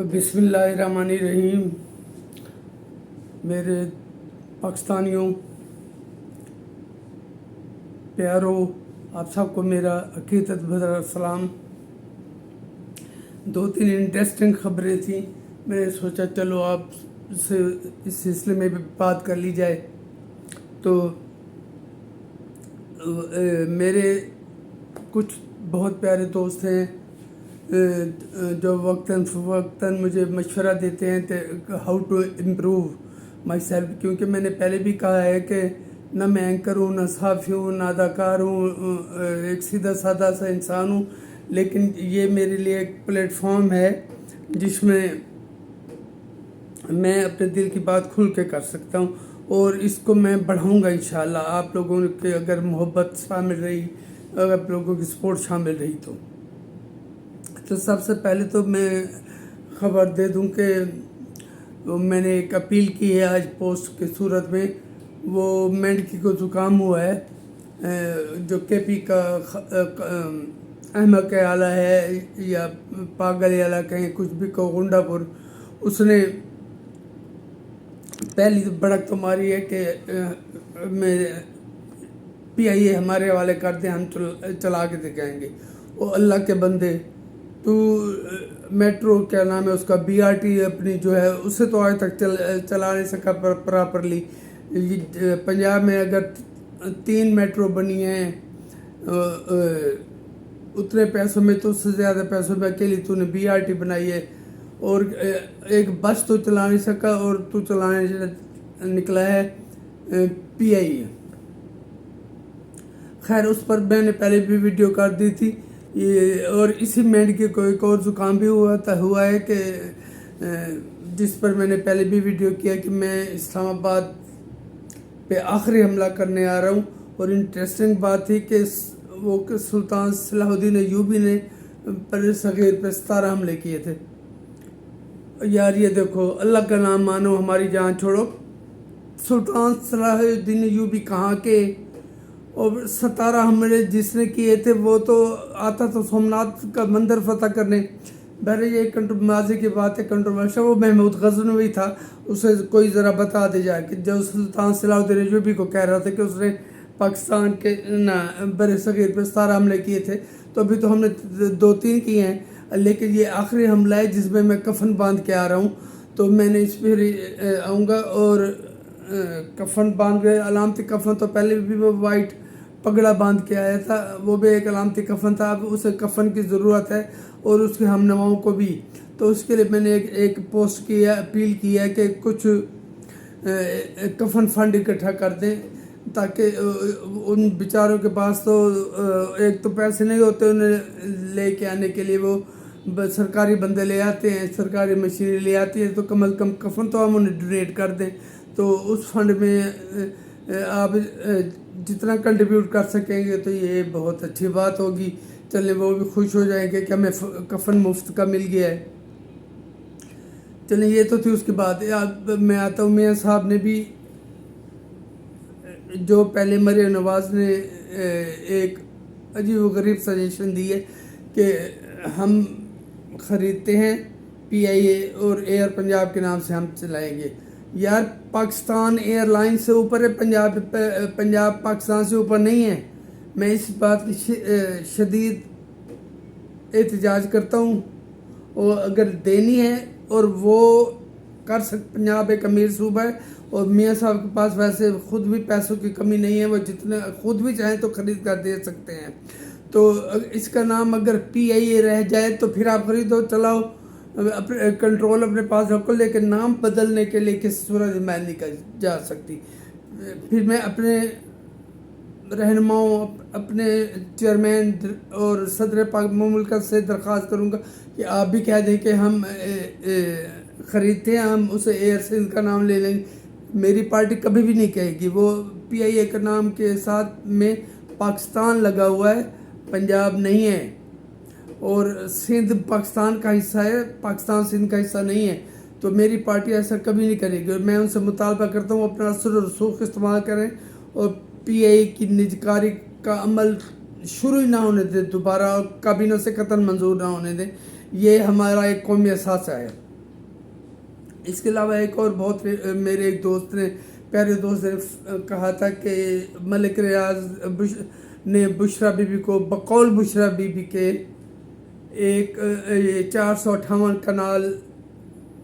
بسم اللہ الرحمن الرحیم۔ میرے پاکستانیوں پیاروں، آپ سب کو میرا عقیدت بھرا سلام۔ 2-3 انٹرسٹنگ خبریں تھیں، میں نے سوچا چلو آپ سے اس سلسلے میں بھی بات کر لی جائے۔ تو میرے کچھ بہت پیارے دوست ہیں جو وقتاً فوقتاً مجھے مشورہ دیتے ہیں how to improve myself, کیونکہ میں نے پہلے بھی کہا ہے کہ نہ میں اینکر ہوں، نہ صحافی ہوں، نہ اداکار ہوں، ایک سیدھا سادہ سا انسان ہوں، لیکن یہ میرے لیے ایک پلیٹ فارم ہے جس میں میں اپنے دل کی بات کھل کے کر سکتا ہوں، اور اس کو میں بڑھاؤں گا انشاءاللہ۔ آپ لوگوں کے اگر محبت شامل رہی، اگر آپ لوگوں کی سپورٹ شامل رہی تو سب سے پہلے تو میں خبر دے دوں کہ میں نے ایک اپیل کی ہے آج پوسٹ کی صورت میں۔ وہ مینڈکی کو زکام ہوا ہے، جو کے پی کا احمق آلہ ہے یا پاگل آلہ کہیں، کچھ بھی کو گنڈا پور، اس نے پہلی بڑک تو ماری ہے کہ میں پی آئی اے ہمارے حوالے کر دیں، ہم چلا کے دکھائیں گے۔ وہ اللہ کے بندے، تو میٹرو کیا نام ہے اس کا، بی آر ٹی اپنی جو ہے اسے تو آج تک چلا نہیں سکا پراپرلی۔ پنجاب میں اگر 3 میٹرو بنی ہیں اتنے پیسوں میں، تو اس سے زیادہ پیسوں میں اکیلی تو نے بی آر ٹی بنائی ہے، اور ایک بس تو چلا نہیں سکا، اور تو چلانے نکلا ہے پی آئی اے۔ خیر، اس پر میں نے پہلے بھی ویڈیو کر دی تھی، اور اسی مینڈکی کو ایک اور زکام بھی ہوا ہے کہ جس پر میں نے پہلے بھی ویڈیو کیا کہ میں اسلام آباد پہ آخری حملہ کرنے آ رہا ہوں۔ اور انٹرسٹنگ بات تھی کہ وہ سلطان صلاح الدین ایوبی نے پر صغیر پہ 17 حملے کیے تھے۔ یار یہ دیکھو، اللہ کا نام مانو، ہماری جان چھوڑو۔ سلطان صلاح الدین ایوبی کہاں کے، اور 17 حملے جس نے کیے تھے وہ تو آتا تو سومناتھ کا مندر فتح کرنے۔ بہر یہ ماضی کی بات ہے، کنٹروورشل۔ وہ محمود غزنوی تھا، اسے کوئی ذرا بتا دے جائے کہ جو سلطان صلاح الدین ایوبی کو کہہ رہا تھا کہ اس نے پاکستان کے بر صغیر پہ 17 حملے کیے تھے، تو ابھی تو ہم نے 2-3 کیے ہیں، لیکن یہ آخری حملہ ہے جس میں کفن باندھ کے آ رہا ہوں۔ تو میں نے اس پہ آؤں گا، اور کفن باندھ گئے، علامتی کفن تو پہلے بھی وہ وائٹ پگڑا باندھ کے آیا تھا، وہ بھی ایک علامتی کفن تھا، اب اسے کفن کی ضرورت ہے، اور اس کے ہم نواؤں کو بھی۔ تو اس کے لیے میں نے ایک پوسٹ کی ہے، اپیل کی ہے کہ کچھ کفن فنڈ اکٹھا کر دیں، تاکہ ان بیچاروں کے پاس تو ایک تو پیسے نہیں ہوتے انہیں لے کے آنے کے لیے، وہ سرکاری بندے لے آتے ہیں، سرکاری مشینیں لے آتی ہیں، تو کم از کم کفن تو ہم انہیں ڈونیٹ کر دیں۔ تو اس فنڈ میں آپ جتنا کنٹریبیوٹ کر سکیں گے تو یہ بہت اچھی بات ہوگی، چلیں وہ بھی خوش ہو جائیں گے کہ ہمیں کفن مفت کا مل گیا ہے۔ چلیں یہ تو تھی اس کے بعد۔ میں آتا ہوں، میاں صاحب نے بھی جو پہلے مریم نواز نے ایک عجیب و غریب سجیشن دی ہے کہ ہم خریدتے ہیں پی آئی اے اور ایئر پنجاب کے نام سے ہم چلائیں گے۔ یار پاکستان ایئر لائن سے اوپر ہے، پنجاب پاکستان سے اوپر نہیں ہے۔ میں اس بات کی شدید احتجاج کرتا ہوں، اور اگر دینی ہے اور وہ کر پنجاب ایک امیر صوبہ ہے، اور میاں صاحب کے پاس ویسے خود بھی پیسوں کی کمی نہیں ہے، وہ جتنے خود بھی چاہیں تو خرید کر دے سکتے ہیں۔ تو اس کا نام اگر پی آئی اے رہ جائے تو پھر آپ خریدو، چلاؤ، کنٹرول اپنے پاس رکھو، لیکن نام بدلنے کے لیے کسی صورت میں نہیں جا سکتی۔ پھر میں اپنے رہنماؤں، اپنے چیئرمین اور صدر پاک مملکت سے درخواست کروں گا کہ آپ بھی کہہ دیں کہ ہم خریدتے ہیں، ہم اسے ایئر سندھ کا نام لے لیں گے۔ میری پارٹی کبھی بھی نہیں کہے گی، وہ پی آئی اے کے نام کے ساتھ میں پاکستان لگا ہوا ہے، پنجاب نہیں ہے، اور سندھ پاکستان کا حصہ ہے، پاکستان سندھ کا حصہ نہیں ہے۔ تو میری پارٹی ایسا کبھی نہیں کرے گی، اور میں ان سے مطالبہ کرتا ہوں اپنا اثر و رسوخ استعمال کریں، اور پی آئی اے کی نجکاری کا عمل شروع ہی نہ ہونے دیں دوبارہ، اور کابینہ سے قطعاً منظور نہ ہونے دیں۔ یہ ہمارا ایک قومی اثاثہ ہے۔ اس کے علاوہ ایک اور بہت میرے ایک دوست نے پیارے دوست نے کہا تھا کہ ملک ریاض نے بشرا بی بی کو بقول بشرا بی بی کے ایک 458 کنال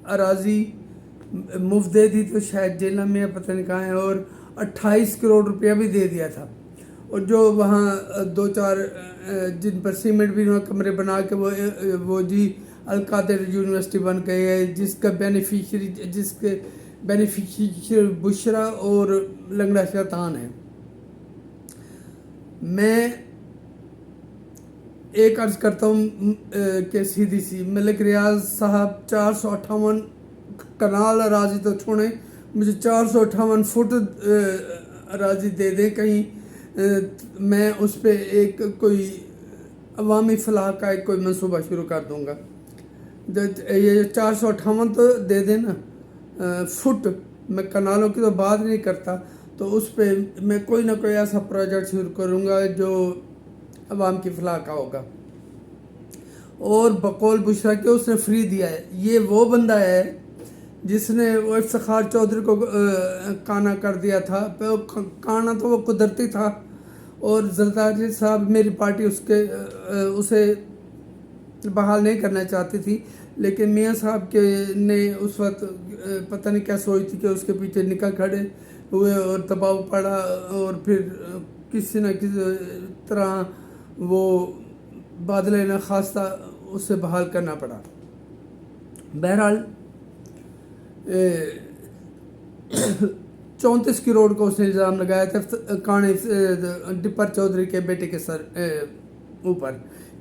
اراضی مفت دے دی، تو شاید جیلہ میں پتہ نہیں کہاں ہے، اور 28 کروڑ روپیہ بھی دے دیا تھا، اور جو وہاں دو چار جن پر سیمنٹ بھی کمرے بنا کے وہ جی القادر یونیورسٹی بن گئی ہے، جس کے بینیفیشری بشرا اور لنگڑا شیطان ہے۔ میں ایک عرض کرتا ہوں کہ سیدھی سی ملک ریاض صاحب 458 کنال اراضی تو چھوڑیں، مجھے 458 فٹ اراضی دے دیں کہیں، میں اس پہ ایک کوئی عوامی فلاح کا ایک کوئی منصوبہ شروع کر دوں گا۔ یہ 458 تو دے دیں نا فٹ، میں کنالوں کی تو بات نہیں کرتا، تو اس پہ میں کوئی نہ کوئی ایسا پروجیکٹ شروع کروں گا جو عوام کی فلاح کا ہوگا۔ اور بقول بشرا کے اس نے فری دیا ہے، یہ وہ بندہ ہے جس نے وہ افتخار چودھری کو کانا کر دیا تھا، کانا تو وہ قدرتی تھا، اور زرداری صاحب میری پارٹی اسے بحال نہیں کرنا چاہتی تھی، لیکن میاں صاحب کے نے اس وقت پتہ نہیں کیا سوچ تھی کہ اس کے پیچھے نکاح کھڑے ہوئے اور دباؤ پڑا، اور پھر کسی نہ کسی طرح وہ بادل نخواستہ اسے بحال کرنا پڑا۔ بہرحال 34 کروڑ کو اس نے الزام لگایا تھا کانے ڈپر چودھری کے بیٹے کے سر اوپر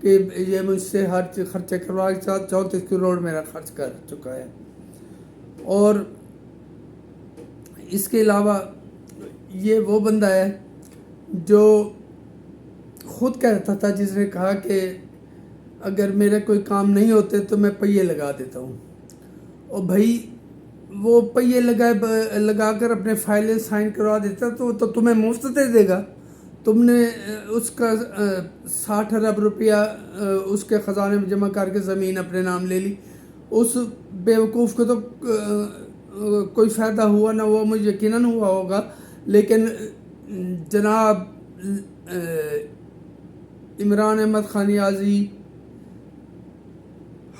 کہ یہ مجھ سے ہر خرچے کروا کے ساتھ 34 کروڑ میرا خرچ کر چکا ہے۔ اور اس کے علاوہ یہ وہ بندہ ہے جو خود کہتا تھا، جس نے کہا کہ اگر میرے کوئی کام نہیں ہوتے تو میں پہیے لگا دیتا ہوں، اور بھائی وہ پہیے لگا کر اپنے فائلیں سائن کروا دیتا تو تمہیں مفت دے دے گا۔ تم نے اس کا 60 ارب روپیہ اس کے خزانے میں جمع کر کے زمین اپنے نام لے لی، اس بیوقوف کو تو کوئی فائدہ ہوا نہ ہوا، مجھے یقیناً ہوا ہوگا، لیکن جناب عمران احمد خانیازی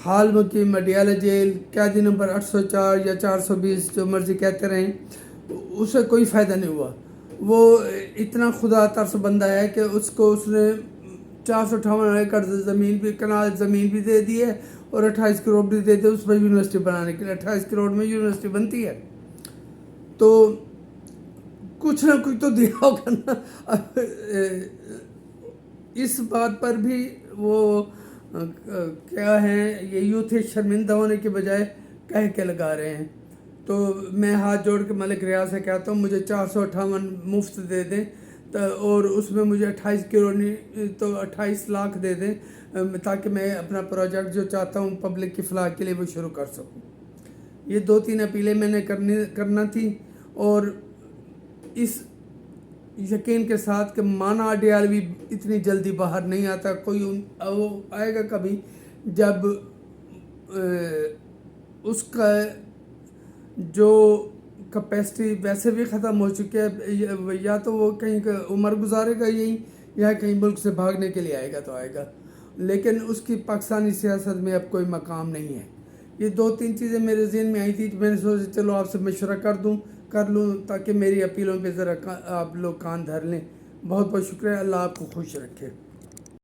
حال مقیم اڈیالہ جیل، قیدی نمبر 804 یا 420 جو مرضی کہتے رہیں، اسے کوئی فائدہ نہیں ہوا۔ وہ اتنا خدا ترس بندہ ہے کہ اس نے 458 ایکڑ زمین بھی کنال زمین بھی دے دی ہے، اور 28 کروڑ بھی دے دی اس پر یونیورسٹی بنانے کے لیے۔ 28 کروڑ میں یونیورسٹی بنتی ہے، تو کچھ نہ کچھ تو دیا ہوگا نا۔ اس بات پر بھی وہ کیا ہیں، یہ یوتھ شرمندہ ہونے کے بجائے کہہ کے لگا رہے ہیں۔ تو میں ہاتھ جوڑ کے ملک ریاض سے کہتا ہوں مجھے 458 مفت دے دیں، اور اس میں مجھے 28 کروڑ نہیں تو 28 لاکھ دے دیں، تاکہ میں اپنا پروجیکٹ جو چاہتا ہوں پبلک کی فلاح کے لیے وہ شروع کر سکوں۔ یہ 2-3 اپیلیں میں نے کرنا تھی، اور اس یقین کے ساتھ کہ مانا اڈیالوی اتنی جلدی باہر نہیں آتا، کوئی وہ آئے گا کبھی جب اس کا جو کیپیسٹی ویسے بھی ختم ہو چکی ہے، یا تو وہ کہیں عمر گزارے گا یہی، یا کہیں ملک سے بھاگنے کے لیے آئے گا تو آئے گا، لیکن اس کی پاکستانی سیاست میں اب کوئی مقام نہیں ہے۔ یہ 2-3 چیزیں میرے ذہن میں آئی تھی، تو میں نے سوچا چلو آپ سے مشورہ کر لوں تاکہ میری اپیلوں پہ ذرا آپ لوگ کان دھر لیں۔ بہت بہت شکریہ، اللہ آپ کو خوش رکھے۔